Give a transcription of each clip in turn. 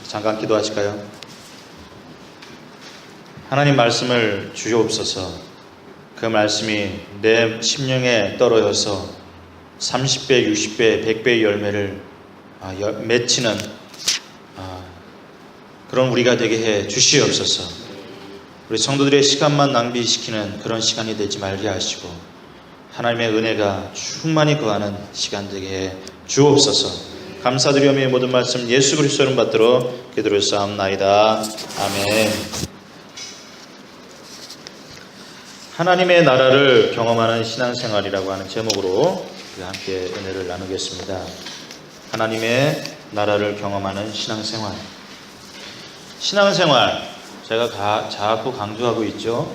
잠깐 기도하실까요? 하나님 말씀을 주시옵소서. 그 말씀이 내 심령에 떨어져서 30배, 60배, 100배의 열매를 맺히는 그런 우리가 되게 해 주시옵소서. 우리 성도들의 시간만 낭비시키는 그런 시간이 되지 말게 하시고 하나님의 은혜가 충만히 거하는 시간 되게 해 주옵소서. 감사드리오며 모든 말씀 예수 그리스도 이름 받들어 기도를 쌓옵나이다. 아멘. 하나님의 나라를 경험하는 신앙생활이라고 하는 제목으로 함께 은혜를 나누겠습니다. 하나님의 나라를 경험하는 신앙생활. 신앙생활, 제가 자꾸 강조하고 있죠.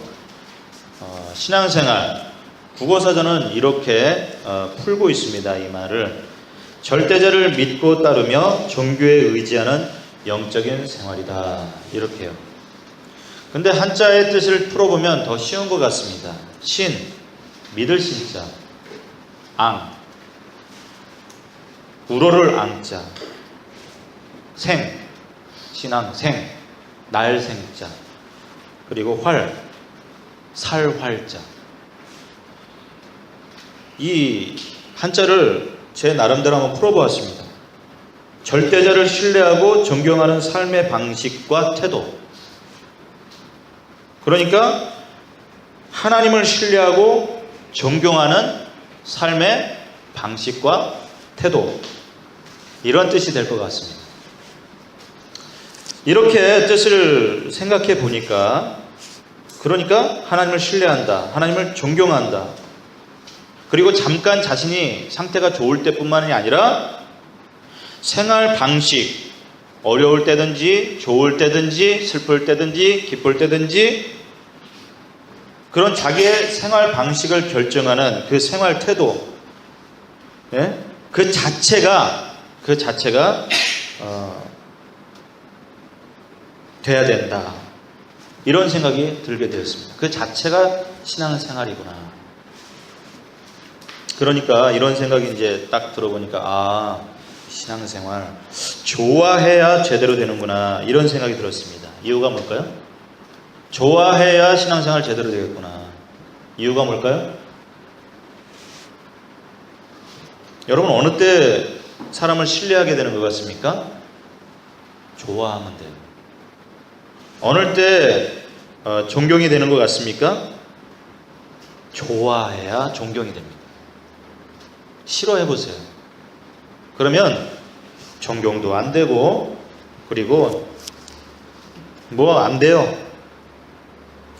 신앙생활, 국어사전은 이렇게 풀고 있습니다. 이 말을 절대자를 믿고 따르며 종교에 의지하는 영적인 생활이다. 이렇게요. 근데 한자의 뜻을 풀어보면 더 쉬운 것 같습니다. 신, 믿을 신자, 앙, 우러를 앙자, 생, 신앙, 생, 날생자, 그리고 활, 살활자. 이 한자를 제 나름대로 한번 풀어보았습니다. 절대자를 신뢰하고 존경하는 삶의 방식과 태도. 그러니까 하나님을 신뢰하고 존경하는 삶의 방식과 태도. 이런 뜻이 될 것 같습니다. 이렇게 뜻을 생각해 보니까 그러니까 하나님을 신뢰한다. 하나님을 존경한다. 그리고 잠깐 자신이 상태가 좋을 때뿐만이 아니라 생활 방식, 어려울 때든지 좋을 때든지 슬플 때든지 기쁠 때든지 그런 자기의 생활 방식을 결정하는 그 생활 태도, 그 자체가 돼야 된다. 이런 생각이 들게 되었습니다. 그 자체가 신앙생활이구나. 그러니까 이런 생각이 이제 딱 들어보니까 신앙생활 좋아해야 제대로 되는구나. 이런 생각이 들었습니다. 이유가 뭘까요? 좋아해야 신앙생활 제대로 되겠구나. 이유가 뭘까요? 여러분 어느 때 사람을 신뢰하게 되는 것 같습니까? 좋아하면 돼요. 어느 때 존경이 되는 것 같습니까? 좋아해야 존경이 됩니다. 싫어해보세요. 그러면 존경도 안 되고 그리고 안 돼요.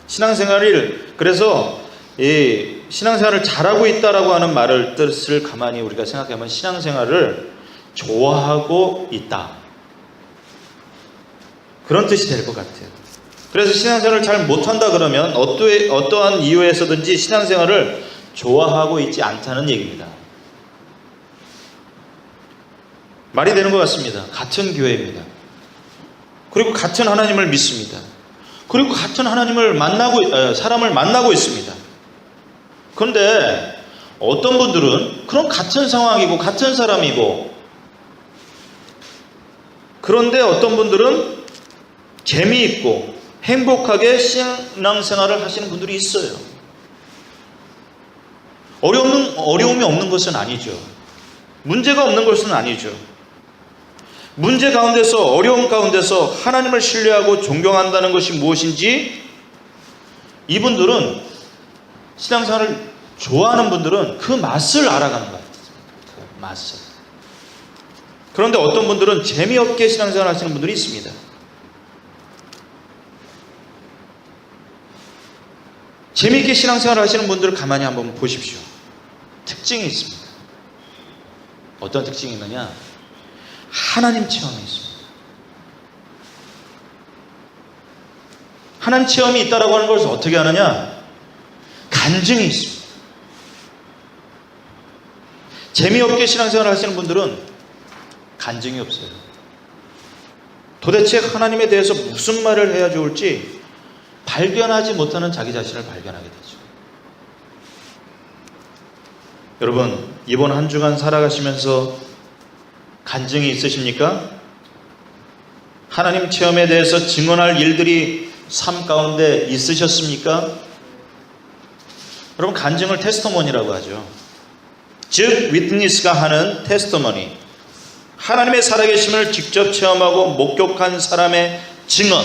신앙생활을 그래서 이 신앙생활을 잘하고 있다라고 하는 말을 뜻을 가만히 우리가 생각하면 신앙생활을 좋아하고 있다. 그런 뜻이 될 것 같아요. 그래서 신앙생활을 잘 못한다 그러면 어떠한 이유에서든지 신앙생활을 좋아하고 있지 않다는 얘기입니다. 말이 되는 것 같습니다. 같은 교회입니다. 그리고 같은 하나님을 믿습니다. 그리고 같은 하나님을 사람을 만나고 있습니다. 그런데 어떤 분들은 그런 같은 상황이고 같은 사람이고 그런데 어떤 분들은 재미있고 행복하게 신앙생활을 하시는 분들이 있어요. 어려움이 없는 것은 아니죠. 문제가 없는 것은 아니죠. 문제 가운데서 어려움 가운데서 하나님을 신뢰하고 존경한다는 것이 무엇인지 이분들은 신앙생활을 좋아하는 분들은 그 맛을 알아가는 것 같아요. 그 맛을. 그런데 어떤 분들은 재미없게 신앙생활 하시는 분들이 있습니다. 재미있게 신앙생활 하시는 분들을 가만히 한번 보십시오. 특징이 있습니다. 어떤 특징이 있느냐? 하나님 체험이 있습니다. 하나님 체험이 있다라고 하는 것을 어떻게 하느냐? 간증이 있습니다. 재미없게 신앙생활을 하시는 분들은 간증이 없어요. 도대체 하나님에 대해서 무슨 말을 해야 좋을지 발견하지 못하는 자기 자신을 발견하게 되죠. 여러분, 이번 한 주간 살아가시면서 간증이 있으십니까? 하나님 체험에 대해서 증언할 일들이 삶 가운데 있으셨습니까? 여러분, 간증을 테스토머니라고 하죠. 즉 위트니스가 하는 테스토머니, 하나님의 살아계심을 직접 체험하고 목격한 사람의 증언,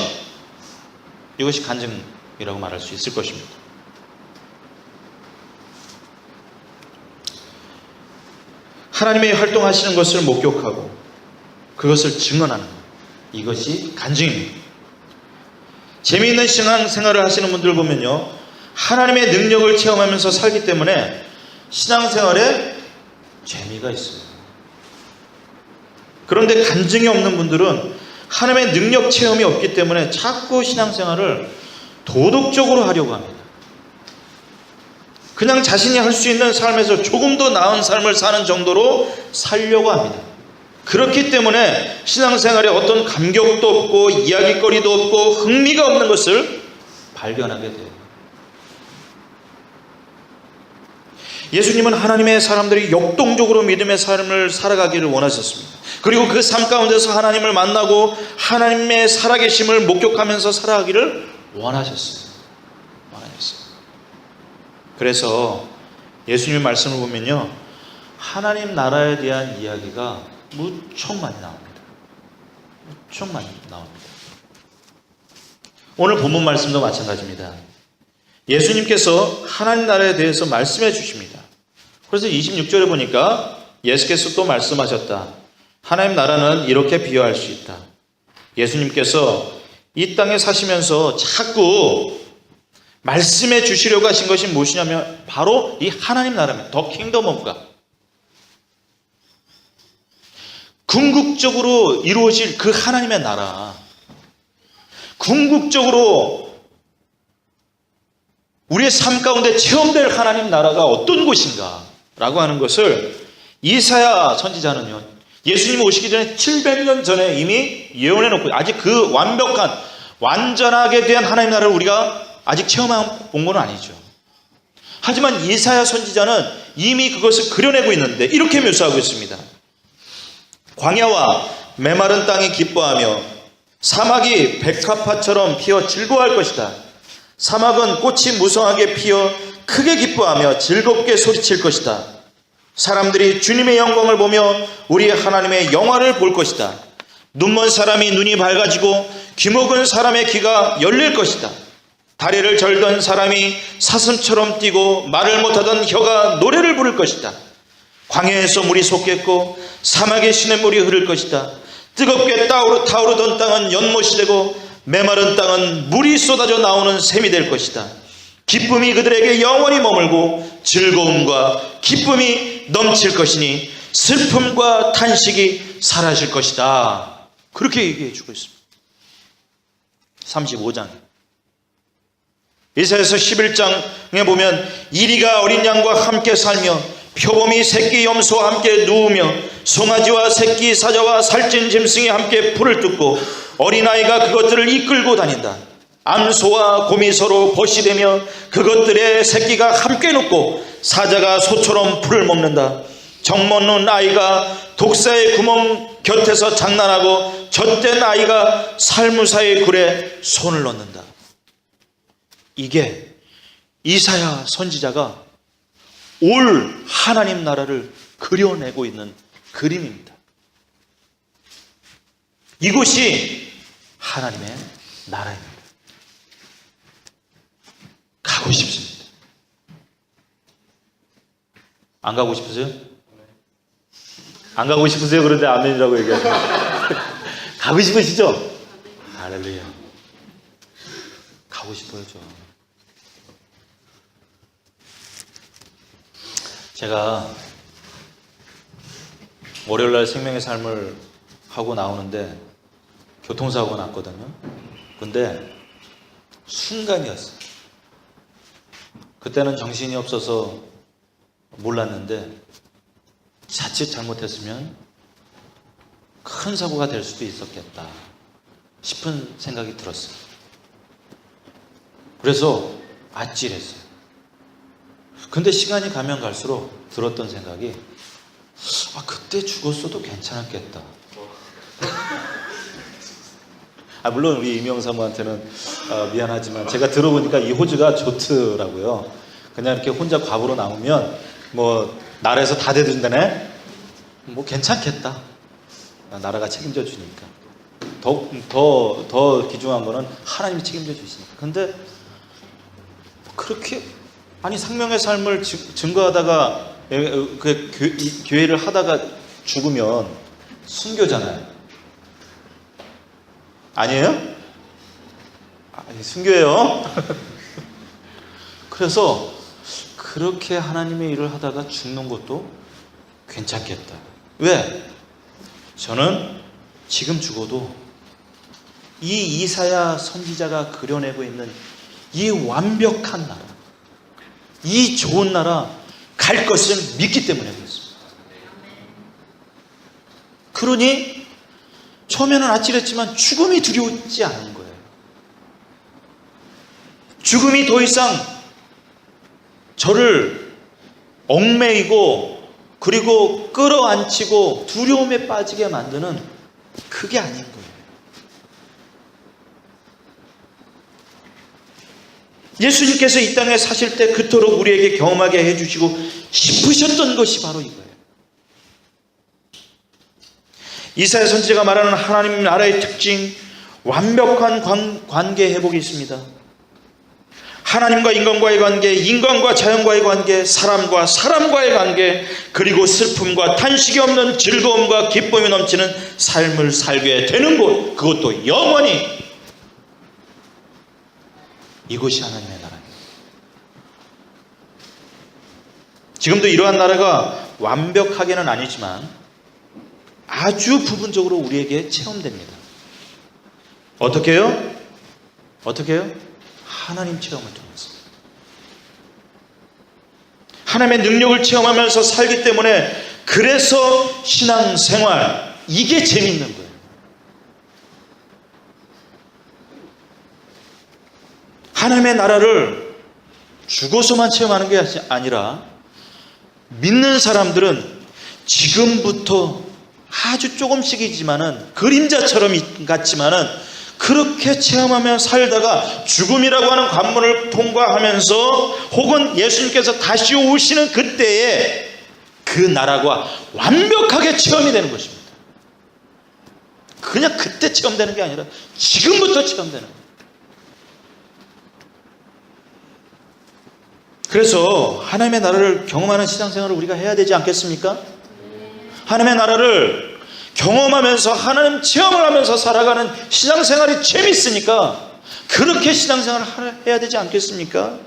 이것이 간증이라고 말할 수 있을 것입니다. 하나님의 활동하시는 것을 목격하고 그것을 증언하는 것, 이것이 간증입니다. 재미있는 신앙생활을 하시는 분들 보면요, 하나님의 능력을 체험하면서 살기 때문에 신앙생활에 재미가 있어요. 그런데 간증이 없는 분들은 하나님의 능력 체험이 없기 때문에 자꾸 신앙생활을 도덕적으로 하려고 합니다. 그냥 자신이 할 수 있는 삶에서 조금 더 나은 삶을 사는 정도로 살려고 합니다. 그렇기 때문에 신앙생활에 어떤 감격도 없고 이야기거리도 없고 흥미가 없는 것을 발견하게 돼요. 예수님은 하나님의 사람들이 역동적으로 믿음의 삶을 살아가기를 원하셨습니다. 그리고 그 삶 가운데서 하나님을 만나고 하나님의 살아계심을 목격하면서 살아가기를 원하셨어요. 그래서 예수님 말씀을 보면요, 하나님 나라에 대한 이야기가 무척 많이 나옵니다. 무척 많이 나옵니다. 오늘 본문 말씀도 마찬가지입니다. 예수님께서 하나님 나라에 대해서 말씀해 주십니다. 그래서 26절에 보니까 예수께서 또 말씀하셨다. 하나님 나라는 이렇게 비유할 수 있다. 예수님께서 이 땅에 사시면서 자꾸 말씀해 주시려고 하신 것이 무엇이냐면 바로 이 하나님 나라입니다. 더 킹덤 오브 갓. 궁극적으로 이루어질 그 하나님의 나라, 궁극적으로 우리의 삶 가운데 체험될 하나님 나라가 어떤 곳인가 라고 하는 것을 이사야 선지자는요, 예수님 오시기 전에 700년 전에 이미 예언해 놓고, 아직 그 완벽한 완전하게 된 하나님 나라를 우리가 아직 체험해 본 건 아니죠. 하지만 이사야 선지자는 이미 그것을 그려내고 있는데 이렇게 묘사하고 있습니다. 광야와 메마른 땅이 기뻐하며 사막이 백합화처럼 피어 즐거워할 것이다. 사막은 꽃이 무성하게 피어 크게 기뻐하며 즐겁게 소리칠 것이다. 사람들이 주님의 영광을 보며 우리 하나님의 영화를 볼 것이다. 눈먼 사람이 눈이 밝아지고 귀먹은 사람의 귀가 열릴 것이다. 다리를 절던 사람이 사슴처럼 뛰고 말을 못하던 혀가 노래를 부를 것이다. 광야에서 물이 솟겠고 사막에 시냇물이 흐를 것이다. 뜨겁게 타오르던 땅은 연못이 되고 메마른 땅은 물이 쏟아져 나오는 샘이 될 것이다. 기쁨이 그들에게 영원히 머물고 즐거움과 기쁨이 넘칠 것이니 슬픔과 탄식이 사라질 것이다. 그렇게 얘기해 주고 있습니다. 35장 이사야서 11장에 보면 이리가 어린 양과 함께 살며 표범이 새끼 염소와 함께 누우며 송아지와 새끼 사자와 살찐 짐승이 함께 풀을 뜯고 어린아이가 그것들을 이끌고 다닌다. 암소와 곰이 서로 벗이되며 그것들의 새끼가 함께 눕고 사자가 소처럼 풀을 먹는다. 정먹는 아이가 독사의 구멍 곁에서 장난하고 젖된 아이가 살무사의 굴에 손을 넣는다. 이게 이사야 선지자가 올 하나님 나라를 그려내고 있는 그림입니다. 이곳이 하나님의 나라입니다. 가고 싶습니다. 안 가고 싶으세요? 안 가고 싶으세요? 그런데 아멘이라고 얘기하세요. 가고 싶으시죠? 할렐루야. 가고 싶어요, 저. 제가 월요일날 생명의 삶을 하고 나오는데 교통사고가 났거든요. 근데 순간이었어요. 그때는 정신이 없어서 몰랐는데 자칫 잘못했으면 큰 사고가 될 수도 있었겠다 싶은 생각이 들었어요. 그래서 아찔했어요. 근데 시간이 가면 갈수록 들었던 생각이 그때 죽었어도 괜찮았겠다. 물론 우리 이명 사모한테는 미안하지만 제가 들어보니까 이 호주가 좋더라고요. 그냥 이렇게 혼자 과부로 나오면 뭐 나라에서 다 대준다네. 뭐 괜찮겠다. 나라가 책임져 주니까. 더 귀중한 거는 하나님이 책임져 주시니까. 근데 그렇게 아니 생명의 삶을 증거하다가 교회를 하다가 죽으면 순교잖아요. 아니에요? 아니, 순교예요. 그래서 그렇게 하나님의 일을 하다가 죽는 것도 괜찮겠다. 왜? 저는 지금 죽어도 이 이사야 선지자가 그려내고 있는 이 완벽한 나라, 이 좋은 나라 갈 것을 믿기 때문에 그렇습니다. 그러니 처음에는 아찔했지만 죽음이 두려웠지 않은 거예요. 죽음이 더 이상 저를 얽매이고 그리고 끌어안치고 두려움에 빠지게 만드는 그게 아닌 거예요. 예수님께서 이 땅에 사실 때 그토록 우리에게 경험하게 해주시고 싶으셨던 것이 바로 이거예요. 이사야 선지자가 말하는 하나님 나라의 특징, 완벽한 관계 회복이 있습니다. 하나님과 인간과의 관계, 인간과 자연과의 관계, 사람과 사람과의 관계, 그리고 슬픔과 탄식이 없는 즐거움과 기쁨이 넘치는 삶을 살게 되는 곳, 그것도 영원히. 이것이 하나님의 나라입니다. 지금도 이러한 나라가 완벽하게는 아니지만 아주 부분적으로 우리에게 체험됩니다. 어떻게 해요? 어떻게 해요? 하나님 체험을 통해서. 하나님의 능력을 체험하면서 살기 때문에 그래서 신앙생활, 이게 재밌는 거예요. 하나님의 나라를 죽어서만 체험하는 게 아니라 믿는 사람들은 지금부터 아주 조금씩이지만은 그림자처럼 같지만은 그렇게 체험하며 살다가 죽음이라고 하는 관문을 통과하면서 혹은 예수님께서 다시 오시는 그때에 그 나라가 완벽하게 체험이 되는 것입니다. 그냥 그때 체험되는 게 아니라 지금부터 체험되는 거예요. 그래서 하나님의 나라를 경험하는 신앙생활을 우리가 해야 되지 않겠습니까? 하나님의 나라를 경험하면서 하나님 체험을 하면서 살아가는 신앙생활이 재밌으니까 그렇게 신앙생활을 해야 되지 않겠습니까?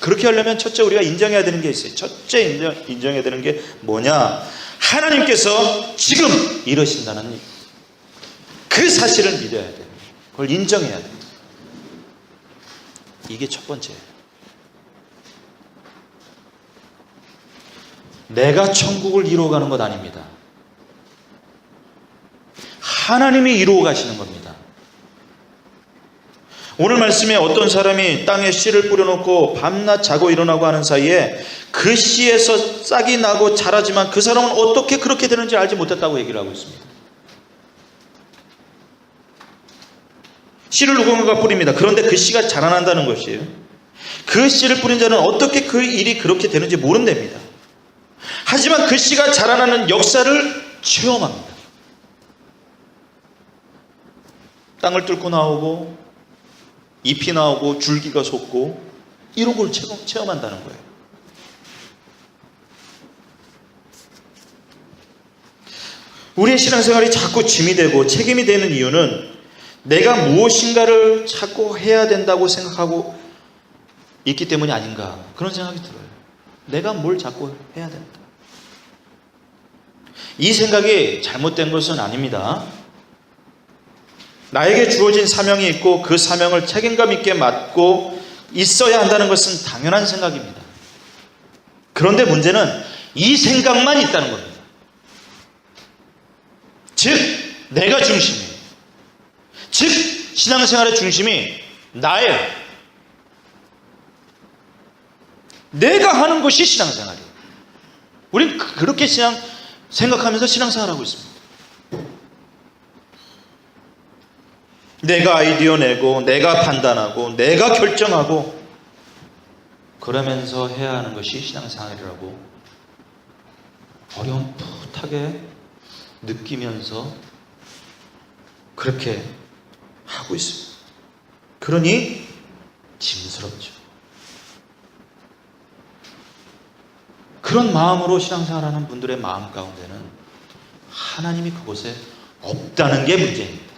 그렇게 하려면 첫째 우리가 인정해야 되는 게 있어요. 첫째 인정해야 되는 게 뭐냐? 하나님께서 지금 이러신다는 그 사실을 믿어야 돼요. 그걸 인정해야 돼요. 이게 첫 번째예요. 내가 천국을 이루어가는 것 아닙니다. 하나님이 이루어 가시는 겁니다. 오늘 말씀에 어떤 사람이 땅에 씨를 뿌려놓고 밤낮 자고 일어나고 하는 사이에 그 씨에서 싹이 나고 자라지만 그 사람은 어떻게 그렇게 되는지 알지 못했다고 얘기를 하고 있습니다. 씨를 누군가가 뿌립니다. 그런데 그 씨가 자라난다는 것이에요. 그 씨를 뿌린 자는 어떻게 그 일이 그렇게 되는지 모른답니다. 하지만 그 씨가 자라나는 역사를 체험합니다. 땅을 뚫고 나오고 잎이 나오고 줄기가 솟고 이런 걸 체험한다는 거예요. 우리의 신앙생활이 자꾸 짐이 되고 책임이 되는 이유는 내가 무엇인가를 자꾸 해야 된다고 생각하고 있기 때문이 아닌가, 그런 생각이 들어요. 내가 뭘 자꾸 해야 된다. 이 생각이 잘못된 것은 아닙니다. 나에게 주어진 사명이 있고 그 사명을 책임감 있게 맡고 있어야 한다는 것은 당연한 생각입니다. 그런데 문제는 이 생각만 있다는 겁니다. 즉 내가 중심이에요. 즉 신앙생활의 중심이 나예요. 내가 하는 것이 신앙생활이에요. 우린 그렇게 생각하면서 신앙생활하고 있습니다. 내가 아이디어 내고 내가 판단하고 내가 결정하고 그러면서 해야 하는 것이 신앙생활이라고 어렴풋하게 느끼면서 그렇게 하고 있습니다. 그러니 짐스럽죠. 그런 마음으로 신앙생활하는 분들의 마음 가운데는 하나님이 그곳에 없다는 게 문제입니다.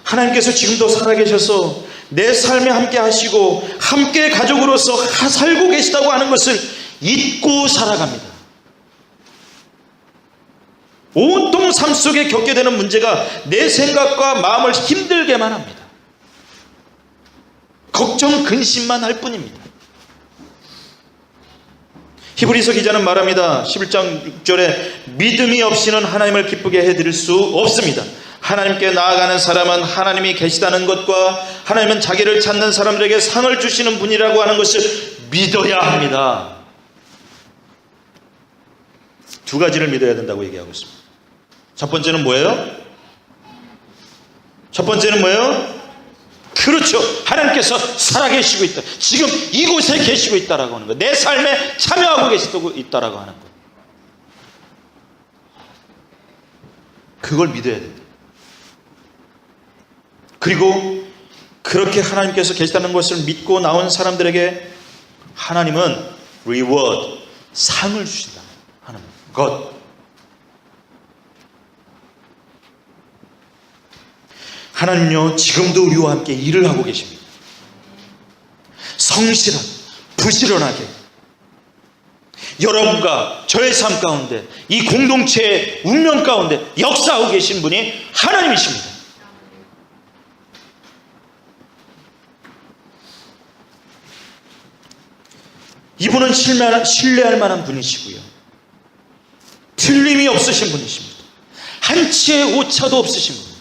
하나님께서 지금도 살아계셔서 내 삶에 함께 하시고 함께 가족으로서 살고 계시다고 하는 것을 잊고 살아갑니다. 온통 삶 속에 겪게 되는 문제가 내 생각과 마음을 힘들게만 합니다. 걱정, 근심만 할 뿐입니다. 히브리서 기자는 말합니다. 11장 6절에 믿음이 없이는 하나님을 기쁘게 해드릴 수 없습니다. 하나님께 나아가는 사람은 하나님이 계시다는 것과 하나님은 자기를 찾는 사람들에게 상을 주시는 분이라고 하는 것을 믿어야 합니다. 두 가지를 믿어야 된다고 얘기하고 있습니다. 첫 번째는 뭐예요? 첫 번째는 뭐예요? 그렇죠. 하나님께서 살아계시고 있다. 지금 이곳에 계시고 있다라고 하는 거. 내 삶에 참여하고 계시고 있다라고 하는 거. 그걸 믿어야 됩니다. 그리고 그렇게 하나님께서 계시다는 것을 믿고 나온 사람들에게 하나님은 reward, 상을 주신다 하는 것. 하나님요 지금도 우리와 함께 일을 하고 계십니다. 성실한, 부지런하게 여러분과 저의 삶 가운데 이 공동체의 운명 가운데 역사하고 계신 분이 하나님이십니다. 이분은 신뢰할 만한 분이시고요. 틀림이 없으신 분이십니다. 한치의 오차도 없으신 분입니다.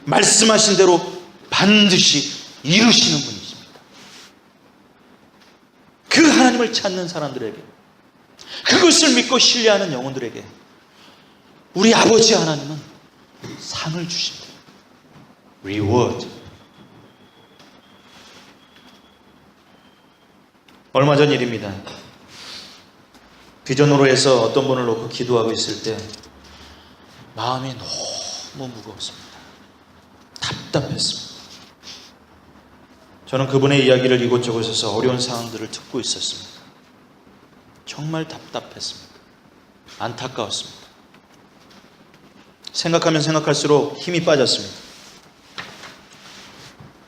말씀하신 대로 반드시 이루시는 분이십니다. 그 하나님을 찾는 사람들에게, 그것을 믿고 신뢰하는 영혼들에게 우리 아버지 하나님은 상을 주십니다. reward. 얼마 전 일입니다. 비전으로 해서 어떤 분을 놓고 기도하고 있을 때 마음이 너무 무거웠습니다. 답답했습니다. 저는 그분의 이야기를 이곳저곳에서 어려운 상황들을 듣고 있었습니다. 정말 답답했습니다. 안타까웠습니다. 생각하면 생각할수록 힘이 빠졌습니다.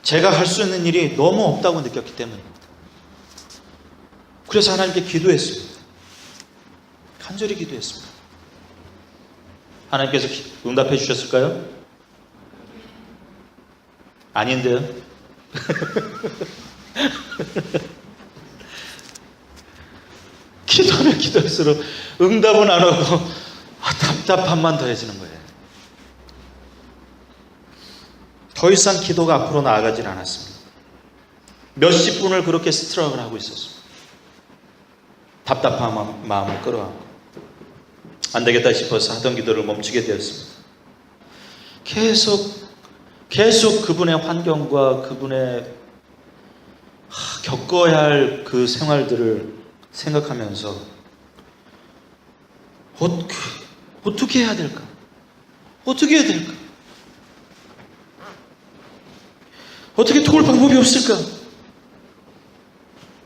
제가 할 수 있는 일이 너무 없다고 느꼈기 때문입니다. 그래서 하나님께 기도했습니다. 간절히 기도했습니다. 하나님께서 응답해 주셨을까요? 아닌데요. 기도하면 기도할수록 응답은 안 하고 답답함만 더해지는 거예요. 더 이상 기도가 앞으로 나아가질 않았습니다. 몇십 분을 그렇게 스트럭을 하고 있었습니다. 답답한 마음을 끌어안고 안 되겠다 싶어서 하던 기도를 멈추게 되었습니다. 계속 그분의 환경과 그분의 겪어야 할 그 생활들을 생각하면서 어떻게 해야 될까? 어떻게 해야 될까? 어떻게 도울 방법이 없을까?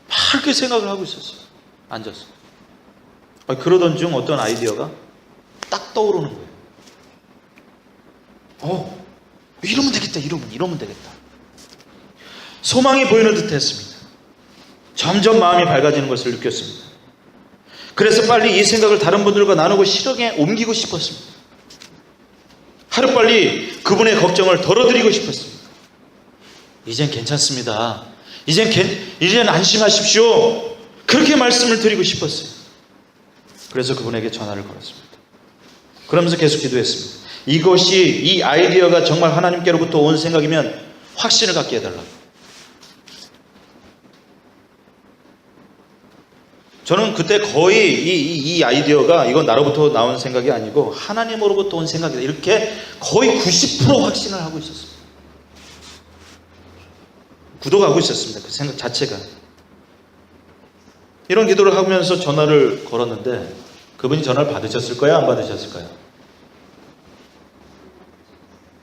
막 그렇게 생각을 하고 있었어요. 앉아서. 그러던 중 어떤 아이디어가 딱 떠오르는 거예요. 이러면 되겠다. 이러면 되겠다. 소망이 보이는 듯 했습니다. 점점 마음이 밝아지는 것을 느꼈습니다. 그래서 빨리 이 생각을 다른 분들과 나누고 실행에 옮기고 싶었습니다. 하루빨리 그분의 걱정을 덜어드리고 싶었습니다. 이젠 괜찮습니다. 이젠 안심하십시오. 그렇게 말씀을 드리고 싶었어요. 그래서 그분에게 전화를 걸었습니다. 그러면서 계속 기도했습니다. 이것이, 이 아이디어가 정말 하나님께로부터 온 생각이면 확신을 갖게 해달라고. 저는 그때 거의 이 아이디어가 이건 나로부터 나온 생각이 아니고 하나님으로부터 온 생각이다. 이렇게 거의 90% 확신을 하고 있었습니다. 굳어가고 있었습니다. 그 생각 자체가. 이런 기도를 하면서 전화를 걸었는데 그분이 전화를 받으셨을까요? 안 받으셨을까요?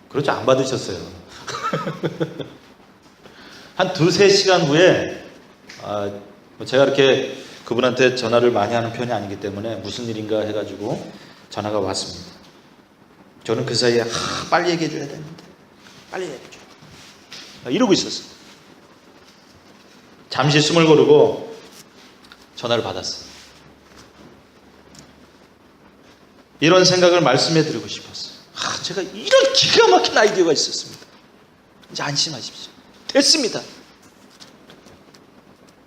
그렇죠. 안 받으셨어요. 한 2-3시간 후에 제가 이렇게 그분한테 전화를 많이 하는 편이 아니기 때문에 무슨 일인가 해가지고 전화가 왔습니다. 저는 그 사이에 빨리 얘기해 줘야 되는데 빨리 얘기해 줘. 이러고 있었어요. 잠시 숨을 고르고 전화를 받았어요. 이런 생각을 말씀해 드리고 싶었어요. 제가 이런 기가 막힌 아이디어가 있었습니다. 이제 안심하십시오. 됐습니다.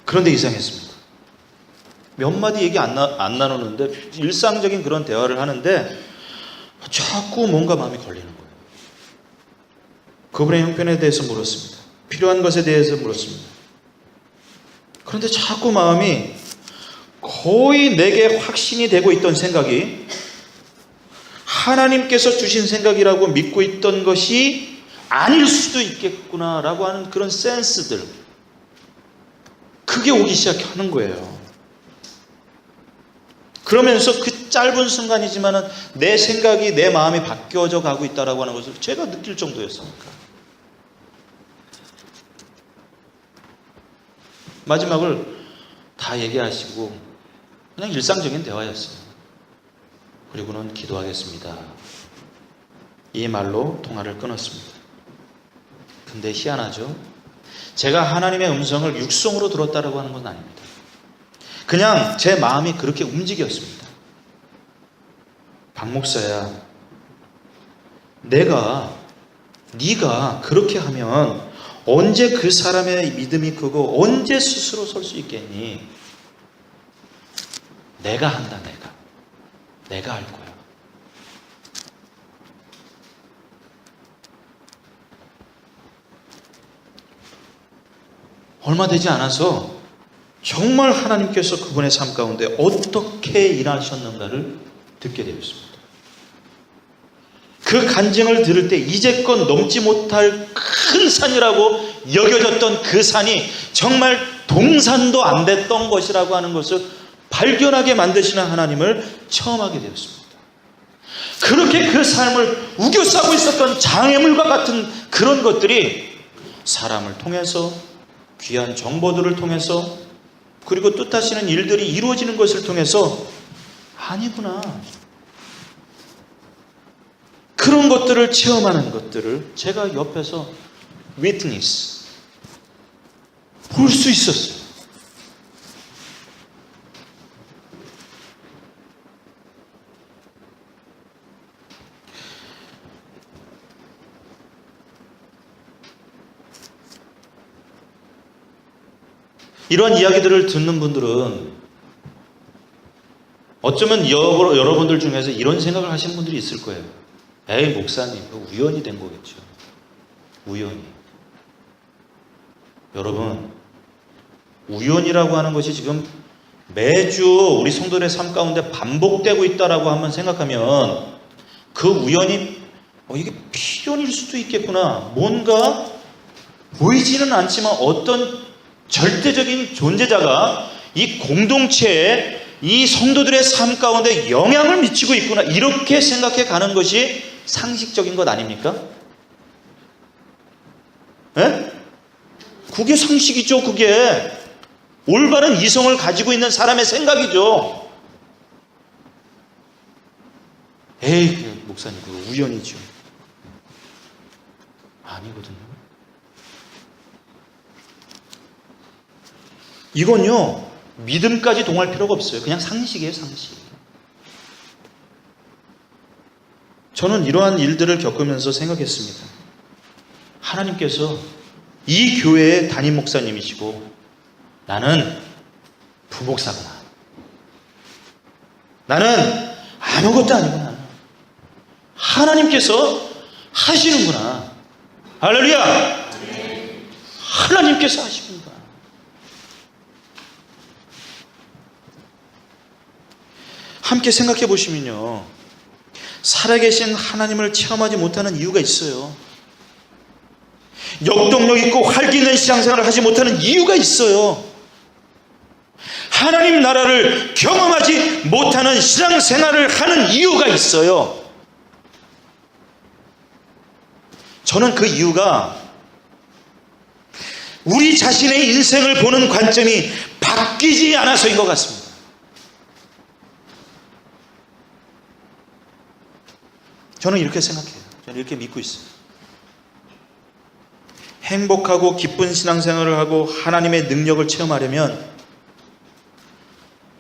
그런데 이상했습니다. 몇 마디 얘기 안 나누는데 일상적인 그런 대화를 하는데 자꾸 뭔가 마음이 걸리는 거예요. 그분의 형편에 대해서 물었습니다. 필요한 것에 대해서 물었습니다. 그런데 자꾸 마음이 거의 내게 확신이 되고 있던 생각이 하나님께서 주신 생각이라고 믿고 있던 것이 아닐 수도 있겠구나라고 하는 그런 센스들, 그게 오기 시작하는 거예요. 그러면서 그 짧은 순간이지만은 내 생각이 내 마음이 바뀌어져 가고 있다라고 하는 것을 제가 느낄 정도였으니까. 마지막을 다 얘기하시고 그냥 일상적인 대화였어요. 그리고는 기도하겠습니다. 이 말로 통화를 끊었습니다. 근데 희한하죠? 제가 하나님의 음성을 육성으로 들었다라고 하는 건 아닙니다. 그냥 제 마음이 그렇게 움직였습니다. 박 목사야, 네가 그렇게 하면 언제 그 사람의 믿음이 크고 언제 스스로 설 수 있겠니? 내가 한다. 내가 할 거야. 얼마 되지 않아서 정말 하나님께서 그분의 삶 가운데 어떻게 일하셨는가를 듣게 되었습니다. 그 간증을 들을 때 이제껏 넘지 못할 큰 산이라고 여겨졌던 그 산이 정말 동산도 안 됐던 것이라고 하는 것을 발견하게 만드시는 하나님을 처음 하게 되었습니다. 그렇게 그 삶을 우겨싸고 있었던 장애물과 같은 그런 것들이 사람을 통해서, 귀한 정보들을 통해서, 그리고 뜻하시는 일들이 이루어지는 것을 통해서 아니구나, 그런 것들을 체험하는 것들을 제가 옆에서 witness 볼 수 있었어요. 이런 이야기들을 듣는 분들은 어쩌면 여러분들 중에서 이런 생각을 하시는 분들이 있을 거예요. 에이, 목사님, 우연히 된 거겠죠. 우연히. 여러분, 우연이라고 하는 것이 지금 매주 우리 성도들의 삶 가운데 반복되고 있다라고 한번 생각하면 그 우연이 이게 필연일 수도 있겠구나. 뭔가 보이지는 않지만 어떤 절대적인 존재자가 이 공동체에, 이 성도들의 삶 가운데 영향을 미치고 있구나, 이렇게 생각해 가는 것이 상식적인 것 아닙니까? 예? 그게 상식이죠. 그게 올바른 이성을 가지고 있는 사람의 생각이죠. 에이, 목사님, 그거 우연이죠. 아니거든요. 이건요, 믿음까지 동할 필요가 없어요. 그냥 상식이에요, 상식. 저는 이러한 일들을 겪으면서 생각했습니다. 하나님께서 이 교회의 담임 목사님이시고 나는 부목사구나. 나는 아무것도 아니구나. 하나님께서 하시는구나. 할렐루야! 하나님께서 하시는구나. 함께 생각해 보시면요, 살아계신 하나님을 체험하지 못하는 이유가 있어요. 역동력 있고 활기 있는 신앙생활을 하지 못하는 이유가 있어요. 하나님 나라를 경험하지 못하는 신앙생활을 하는 이유가 있어요. 저는 그 이유가 우리 자신의 인생을 보는 관점이 바뀌지 않아서인 것 같습니다. 저는 이렇게 생각해요. 저는 이렇게 믿고 있어요. 행복하고 기쁜 신앙생활을 하고 하나님의 능력을 체험하려면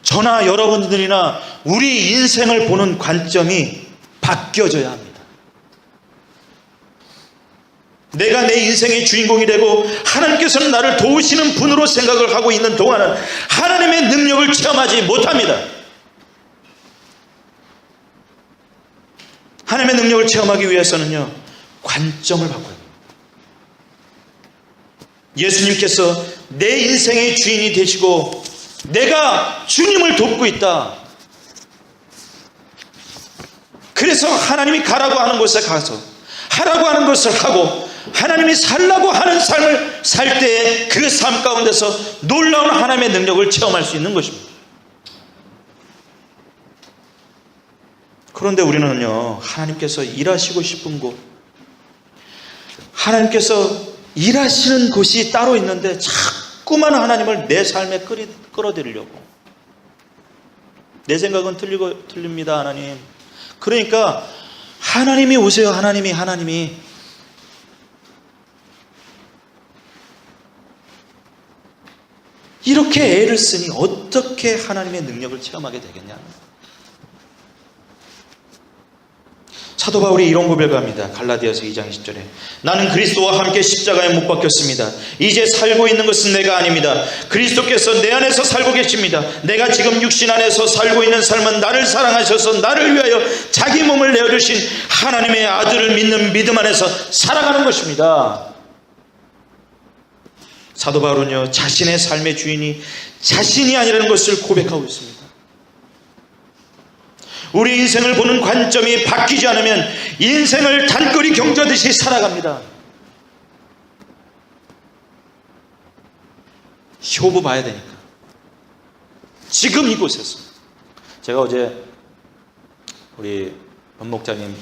저나 여러분들이나 우리 인생을 보는 관점이 바뀌어져야 합니다. 내가 내 인생의 주인공이 되고 하나님께서는 나를 도우시는 분으로 생각을 하고 있는 동안은 하나님의 능력을 체험하지 못합니다. 하나님의 능력을 체험하기 위해서는요, 관점을 바꿔야 합니다. 예수님께서 내 인생의 주인이 되시고 내가 주님을 돕고 있다. 그래서 하나님이 가라고 하는 곳에 가서 하라고 하는 것을 하고 하나님이 살라고 하는 삶을 살 때에 그 삶 가운데서 놀라운 하나님의 능력을 체험할 수 있는 것입니다. 그런데 우리는요, 하나님께서 일하시고 싶은 곳, 하나님께서 일하시는 곳이 따로 있는데 자꾸만 하나님을 내 삶에 끌어들이려고. 내 생각은 틀립니다, 하나님. 그러니까 하나님이 오세요. 하나님이 이렇게 애를 쓰니 어떻게 하나님의 능력을 체험하게 되겠냐. 사도 바울이 이런 고백을 합니다. 갈라디아서 2장 10절에 나는 그리스도와 함께 십자가에 못 박혔습니다. 이제 살고 있는 것은 내가 아닙니다. 그리스도께서 내 안에서 살고 계십니다. 내가 지금 육신 안에서 살고 있는 삶은 나를 사랑하셔서 나를 위하여 자기 몸을 내어주신 하나님의 아들을 믿는 믿음 안에서 살아가는 것입니다. 사도 바울은요, 자신의 삶의 주인이 자신이 아니라는 것을 고백하고 있습니다. 우리 인생을 보는 관점이 바뀌지 않으면 인생을 단거리 경주하듯이 살아갑니다. 효부 봐야 되니까. 지금 이곳에서. 제가 어제 우리 권 목자님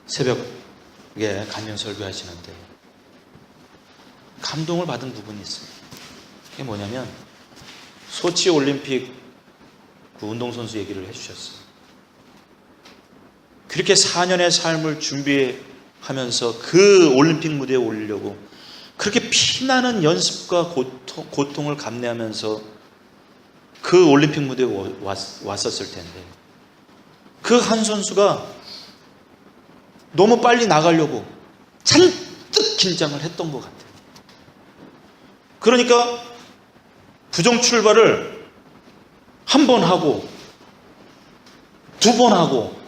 새벽에 간증 설교하시는데 감동을 받은 부분이 있어요. 그게 뭐냐면 소치 올림픽 그 운동선수 얘기를 해주셨어요. 그렇게 4년의 삶을 준비하면서 그 올림픽 무대에 오르려고 그렇게 피나는 연습과 고통을 감내하면서 그 올림픽 무대에 왔었을 텐데 그 한 선수가 너무 빨리 나가려고 잔뜩 긴장을 했던 것 같아요. 그러니까 부정 출발을 한 번 하고 두 번 하고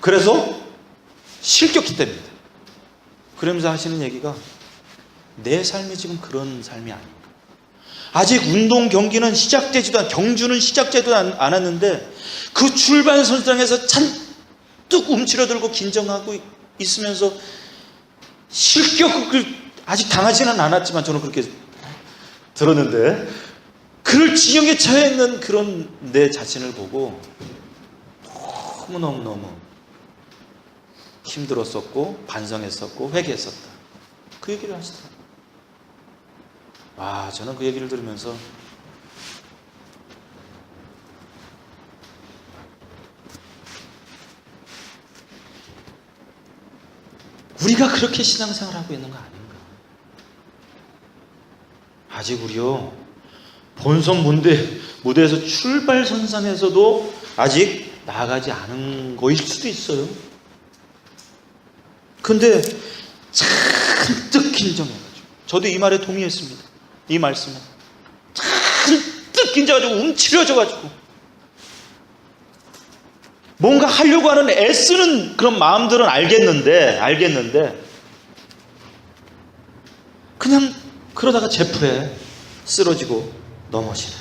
그래서 실격했답니다. 그러면서 하시는 얘기가 내 삶이 지금 그런 삶이 아닌가. 아직 운동 경기는 시작되지도 경주는 시작되지도 않았는데 그 출발 선상에서 잔뜩 움츠러들고 긴장하고 있으면서 실격을 아직 당하지는 않았지만 저는 그렇게 들었는데 그럴 지경에 처해 있는 그런 내 자신을 보고 너무너무 힘들었었고 반성했었고 회개했었다. 그 얘기를 하시더라고요. 와, 저는 그 얘기를 들으면서 우리가 그렇게 신앙생활하고 있는 거 아닌가. 아직 우리요 본선 무대에서 출발선상에서도 아직 나아가지 않은 거일 수도 있어요. 근데 잔뜩 긴장해가지고 저도 이 말에 동의했습니다. 이 말씀에 잔뜩 긴장해가지고 움츠려져가지고 뭔가 하려고 하는 애쓰는 그런 마음들은 알겠는데 그냥 그러다가 제풀에 쓰러지고 넘어지는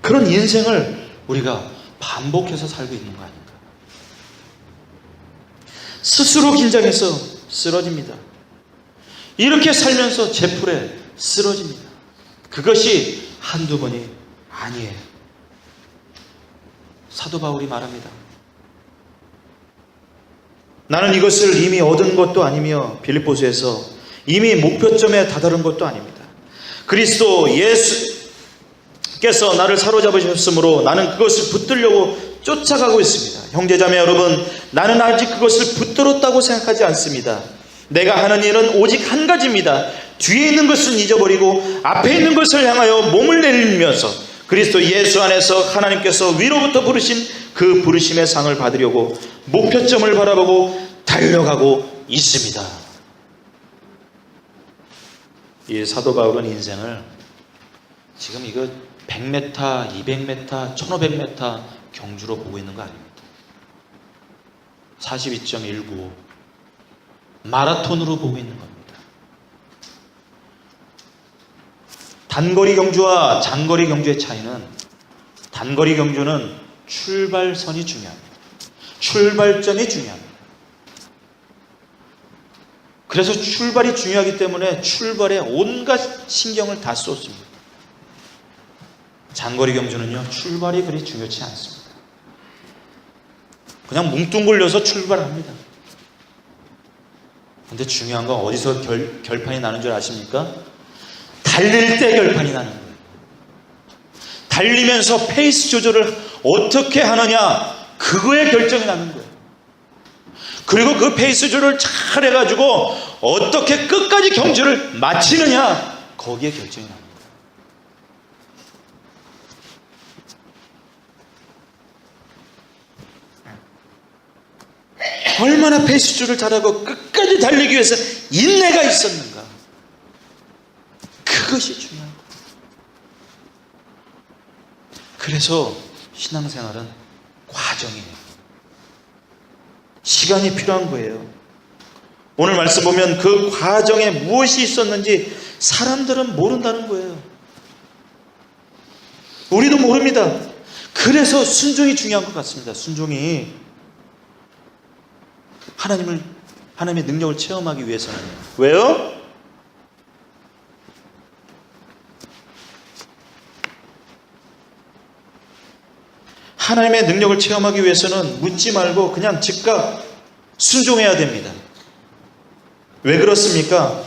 그런 인생을 우리가 반복해서 살고 있는 거 아닌가? 스스로 긴장해서 쓰러집니다. 이렇게 살면서 제풀에 쓰러집니다. 그것이 한두 번이 아니에요. 사도 바울이 말합니다. 나는 이것을 이미 얻은 것도 아니며 빌립보서에서 이미 목표점에 다다른 것도 아닙니다. 그리스도 예수께서 나를 사로잡으셨으므로 나는 그것을 붙들려고 쫓아가고 있습니다. 형제자매 여러분, 나는 아직 그것을 붙들었다고 생각하지 않습니다. 내가 하는 일은 오직 한 가지입니다. 뒤에 있는 것은 잊어버리고 앞에 있는 것을 향하여 몸을 내밀면서 그리스도 예수 안에서 하나님께서 위로부터 부르신 그 부르심의 상을 받으려고 목표점을 바라보고 달려가고 있습니다. 이 사도 바울은 인생을 지금 이거 100m, 200m, 1500m 경주로 보고 있는 거 아닙니다. 42.19 마라톤으로 보고 있는 겁니다. 단거리 경주와 장거리 경주의 차이는, 단거리 경주는 출발선이 중요합니다. 출발점이 중요합니다. 그래서 출발이 중요하기 때문에 출발에 온갖 신경을 다 쏟습니다. 장거리 경주는요, 출발이 그리 중요치 않습니다. 그냥 뭉뚱굴려서 출발합니다. 근데 중요한 건 어디서 결판이 나는 줄 아십니까? 달릴 때 결판이 나는 거예요. 달리면서 페이스 조절을 어떻게 하느냐, 그거에 결정이 나는 거예요. 그리고 그 페이스 조절을 잘 해가지고 어떻게 끝까지 경주를 마치느냐, 거기에 결정이 납니다. 얼마나 페이스 조절을 잘하고 끝까지 달리기 위해서 인내가 있었는가, 그것이 중요한 거예요. 그래서 신앙생활은 과정이에요. 시간이 필요한 거예요. 오늘 말씀 보면 그 과정에 무엇이 있었는지 사람들은 모른다는 거예요. 우리도 모릅니다. 그래서 순종이 중요한 것 같습니다. 순종이 하나님의 능력을 체험하기 위해서는. 왜요? 하나님의 능력을 체험하기 위해서는 묻지 말고 그냥 즉각 순종해야 됩니다. 왜 그렇습니까?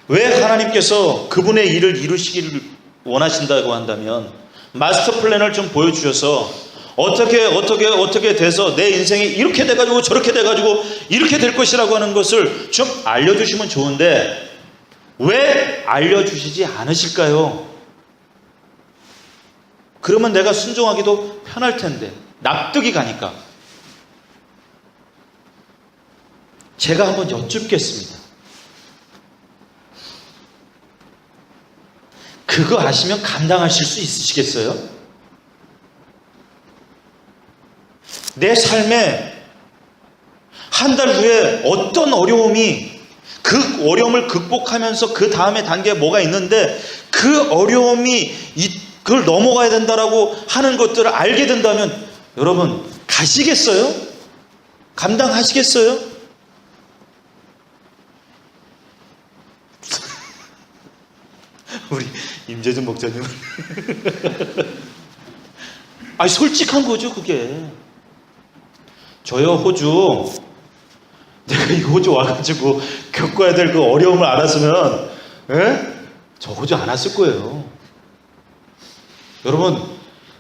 왜 하나님께서 그분의 일을 이루시기를 원하신다고 한다면 마스터 플랜을 좀 보여주셔서 어떻게 돼서 내 인생이 이렇게 돼가지고 저렇게 돼가지고 이렇게 될 것이라고 하는 것을 좀 알려주시면 좋은데 왜 알려주시지 않으실까요? 그러면 내가 순종하기도 편할 텐데, 납득이 가니까. 제가 한번 여쭙겠습니다. 그거 아시면 감당하실 수 있으시겠어요? 내 삶에 한 달 후에 어떤 어려움이, 그 어려움을 극복하면서 그 다음에 단계에 뭐가 있는데 그 어려움이 그걸 넘어가야 된다라고 하는 것들을 알게 된다면 여러분 가시겠어요? 감당하시겠어요? 우리 임재준 목사님은 아니 솔직한 거죠 그게. 저요 호주, 내가 이 호주 와가지고 겪어야 될 그 어려움을 알았으면 저 호주 안 왔을 거예요. 여러분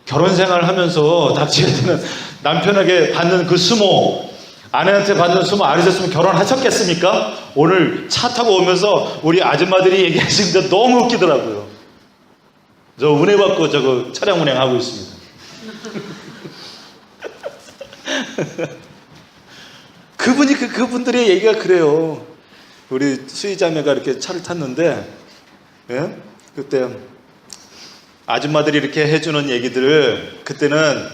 결혼 생활을 하면서 닥쳐야 되는 남편에게 받는 그 수모, 아내한테 받는 수모 아니셨으면 결혼하셨겠습니까? 오늘 차 타고 오면서 우리 아줌마들이 얘기하시는데 너무 웃기더라고요. 저 은혜 받고 저거 차량 운행하고 있습니다. 그분들의 얘기가 그래요. 우리 수희자매가 이렇게 차를 탔는데, 예? 그때 아줌마들이 이렇게 해주는 얘기들을 그때는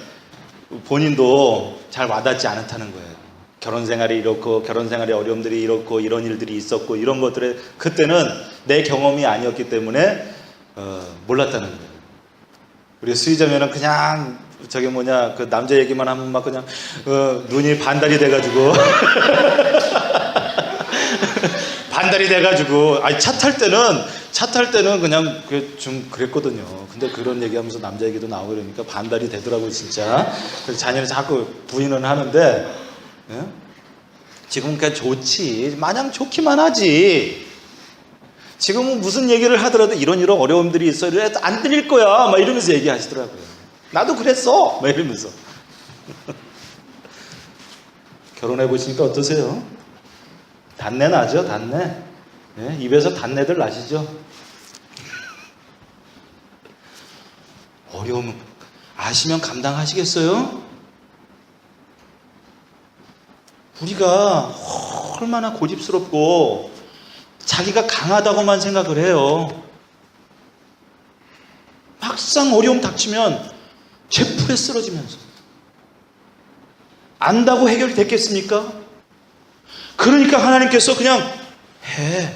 본인도 잘 와닿지 않았다는 거예요. 결혼 생활이 이렇고, 결혼 생활의 어려움들이 이렇고, 이런 일들이 있었고, 이런 것들에 그때는 내 경험이 아니었기 때문에 몰랐다는 거예요. 우리 수의자면은 그냥 저기 뭐냐 그 남자 얘기만 하면 막 그냥 눈이 반달이 돼가지고 반달이 돼가지고 아니 차 탈 때는 그냥 좀 그랬거든요. 근데 그런 얘기하면서 남자 얘기도 나오고 그러니까 반달이 되더라고요 진짜. 그래서 자녀는 자꾸 부인은 하는데 예? 지금은 그냥 좋지. 마냥 좋기만 하지. 지금은 무슨 얘기를 하더라도 이런 어려움들이 있어. 이래도 안 들릴 거야. 막 이러면서 얘기하시더라고요. 나도 그랬어. 막 이러면서. 결혼해 보시니까 어떠세요? 단내 나죠? 단내. 네? 입에서 단내들 나시죠? 어려움 아시면 감당하시겠어요? 우리가 얼마나 고집스럽고 자기가 강하다고만 생각을 해요. 막상 어려움 닥치면 제풀에 쓰러지면서 안다고 해결이 됐겠습니까? 그러니까 하나님께서 그냥 해.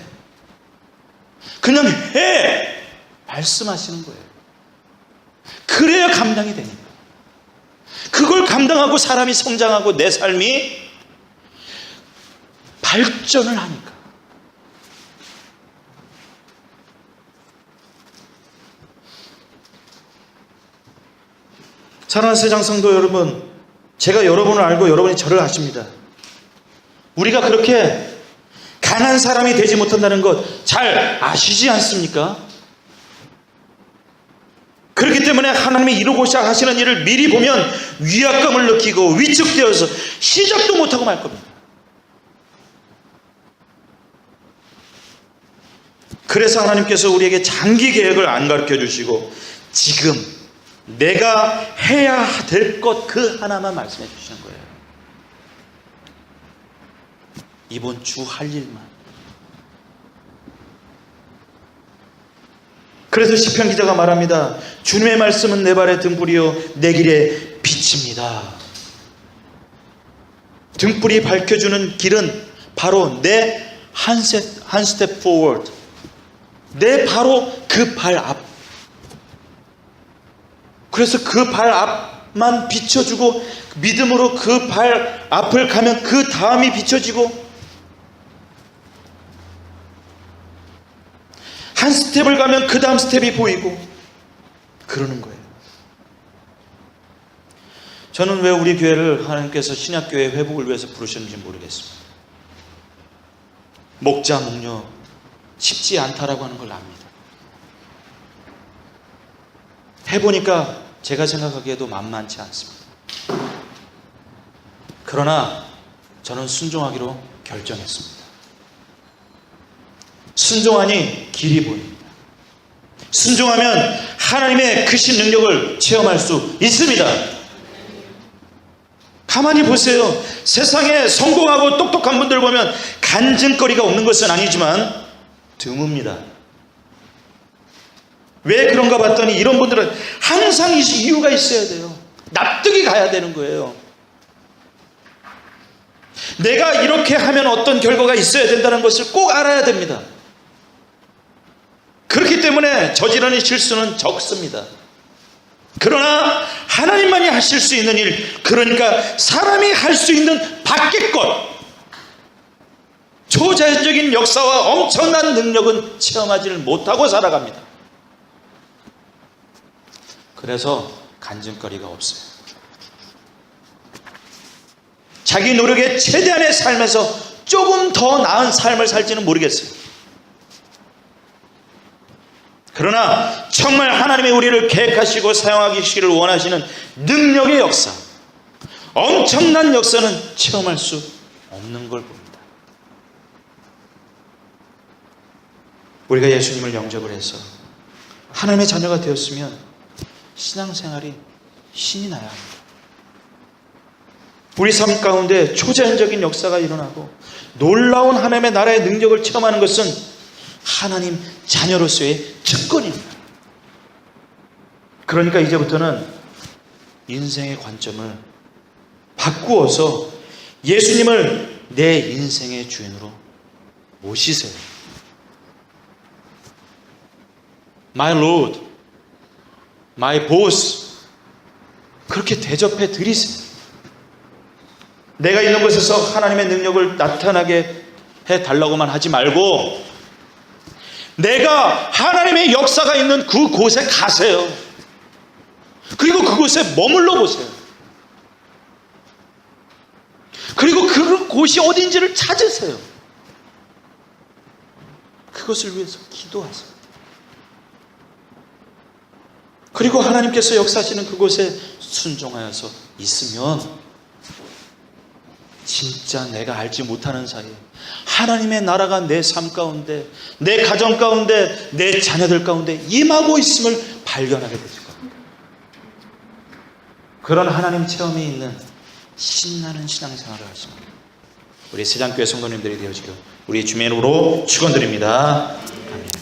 그냥 해. 말씀하시는 거예요. 그래야 감당이 되니까. 그걸 감당하고 사람이 성장하고 내 삶이 발전을 하니까. 사랑하는 세상 성도 여러분, 제가 여러분을 알고 여러분이 저를 아십니다. 우리가 그렇게 강한 사람이 되지 못한다는 것 잘 아시지 않습니까? 그렇기 때문에 하나님이 이루고자 하시는 일을 미리 보면 위압감을 느끼고 위축되어서 시작도 못하고 말 겁니다. 그래서 하나님께서 우리에게 장기 계획을 안 가르쳐 주시고 지금 내가 해야 될 것 그 하나만 말씀해 주시는 거예요. 이번 주 할 일만. 그래서 시편 기자가 말합니다. 주님의 말씀은 내 발의 등불이요 내 길의 빛입니다. 등불이 밝혀주는 길은 바로 내 한 스텝 forward, 내 바로 그 발 앞. 그래서 그 발 앞만 비춰주고 믿음으로 그 발 앞을 가면 그 다음이 비춰지고 한 스텝을 가면 그 다음 스텝이 보이고 그러는 거예요. 저는 왜 우리 교회를 하나님께서 신약교회 회복을 위해서 부르셨는지 모르겠습니다. 목자, 목녀 쉽지 않다라고 하는 걸 압니다. 해보니까 제가 생각하기에도 만만치 않습니다. 그러나 저는 순종하기로 결정했습니다. 순종하니 길이 보입니다. 순종하면 하나님의 크신 능력을 체험할 수 있습니다. 가만히 보세요. 세상에 성공하고 똑똑한 분들 보면 간증거리가 없는 것은 아니지만 드뭅니다. 왜 그런가 봤더니 이런 분들은 항상 이유가 있어야 돼요. 납득이 가야 되는 거예요. 내가 이렇게 하면 어떤 결과가 있어야 된다는 것을 꼭 알아야 됩니다. 그렇기 때문에 저지르는 실수는 적습니다. 그러나 하나님만이 하실 수 있는 일, 그러니까 사람이 할 수 있는 밖의 것, 초자연적인 역사와 엄청난 능력은 체험하지를 못하고 살아갑니다. 그래서 간증거리가 없어요. 자기 노력의 최대한의 삶에서 조금 더 나은 삶을 살지는 모르겠어요. 그러나 정말 하나님의 우리를 계획하시고 사용하시기를 원하시는 능력의 역사, 엄청난 역사는 체험할 수 없는 걸 봅니다. 우리가 예수님을 영접을 해서 하나님의 자녀가 되었으면 신앙생활이 신이 나야 합니다. 우리 삶 가운데 초자연적인 역사가 일어나고 놀라운 하나님의 나라의 능력을 체험하는 것은 하나님 자녀로서의 특권입니다. 그러니까 이제부터는 인생의 관점을 바꾸어서 예수님을 내 인생의 주인으로 모시세요. My Lord, my boss 그렇게 대접해 드리세요. 내가 있는 곳에서 하나님의 능력을 나타나게 해달라고만 하지 말고 내가 하나님의 역사가 있는 그곳에 가세요. 그리고 그곳에 머물러 보세요. 그리고 그곳이 어딘지를 찾으세요. 그것을 위해서 기도하세요. 그리고 하나님께서 역사하시는 그곳에 순종하여서 있으면 진짜 내가 알지 못하는 사이에 하나님의 나라가 내 삶 가운데, 내 가정 가운데, 내 자녀들 가운데 임하고 있음을 발견하게 되실 겁니다. 그런 하나님 체험이 있는 신나는 신앙생활을 하시면 우리 세장교회 성도님들이 되어지길 우리 주님으로 축원드립니다. 아멘.